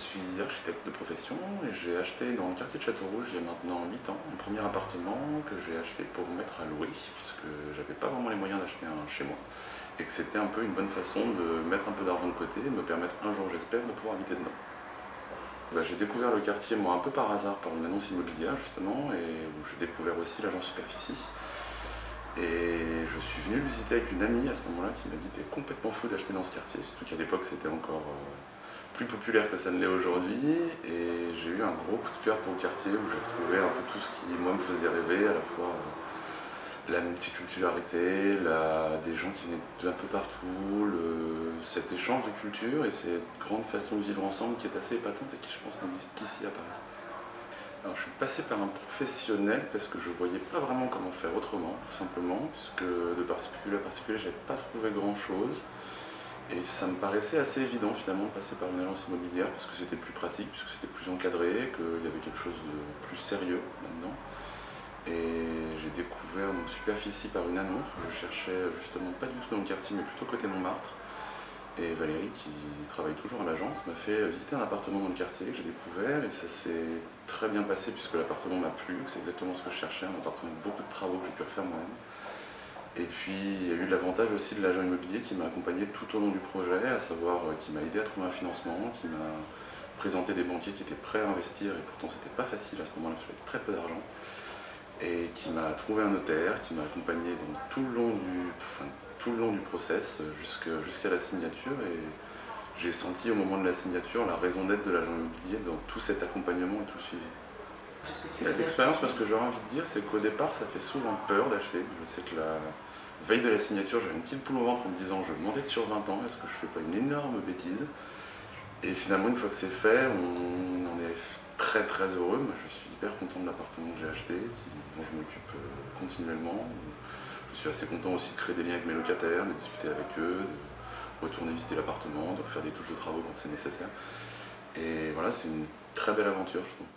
suis architecte de profession et j'ai acheté dans le quartier de Châteaurouge il y a maintenant 8 ans un premier appartement que j'ai acheté pour mettre à louer puisque j'avais pas vraiment les moyens d'acheter un chez moi et que c'était un peu une bonne façon de mettre un peu d'argent de côté et de me permettre un jour, j'espère, de pouvoir habiter dedans. J'ai découvert le quartier moi un peu par hasard par une annonce immobilière justement et où j'ai découvert aussi l'agence Superficie. Et je suis venu le visiter avec une amie à ce moment-là qui m'a dit t'es complètement fou d'acheter dans ce quartier, surtout qu'à l'époque c'était encore plus populaire que ça ne l'est aujourd'hui. Et j'ai eu un gros coup de cœur pour le quartier où j'ai retrouvé un peu tout ce qui moi me faisait rêver, à la fois la multiculturalité, des gens qui venaient d'un peu partout, cet échange de culture et cette grande façon de vivre ensemble qui est assez épatante et qui je pense n'existe qu'ici à Paris. Alors, je suis passé par un professionnel parce que je ne voyais pas vraiment comment faire autrement, tout simplement, puisque de particulier à particulier, je n'avais pas trouvé grand-chose. Et ça me paraissait assez évident finalement de passer par une agence immobilière parce que c'était plus pratique, puisque c'était plus encadré, qu'il y avait quelque chose de plus sérieux là-dedans. Et j'ai découvert donc Superficie par une annonce où je cherchais justement pas du tout dans le quartier mais plutôt côté Montmartre. Et Valérie, qui travaille toujours à l'agence, m'a fait visiter un appartement dans le quartier que j'ai découvert et ça s'est très bien passé puisque l'appartement m'a plu, c'est exactement ce que je cherchais, un appartement avec beaucoup de travaux que j'ai pu refaire moi-même. Et puis il y a eu l'avantage aussi de l'agent immobilier qui m'a accompagné tout au long du projet, à savoir qui m'a aidé à trouver un financement, qui m'a présenté des banquiers qui étaient prêts à investir et pourtant c'était pas facile à ce moment-là parce que j'avais très peu d'argent. Et qui m'a trouvé un notaire, qui m'a accompagné dans tout le long du process jusqu'à la signature. Et j'ai senti au moment de la signature la raison d'être de l'agent immobilier dans tout cet accompagnement et tout le suivi. L'expérience, parce que j'aurais envie de dire, c'est qu'au départ, ça fait souvent peur d'acheter. Je sais que la veille de la signature, j'avais une petite poule au ventre en me disant je m'endette sur 20 ans, est-ce que je fais pas une énorme bêtise? Et finalement, une fois que c'est fait, on en est très très heureux. Moi, je suis hyper content de l'appartement que j'ai acheté, dont je m'occupe continuellement. Je suis assez content aussi de créer des liens avec mes locataires, de discuter avec eux, de retourner visiter l'appartement, de faire des touches de travaux quand c'est nécessaire. Et voilà, c'est une très belle aventure, je trouve.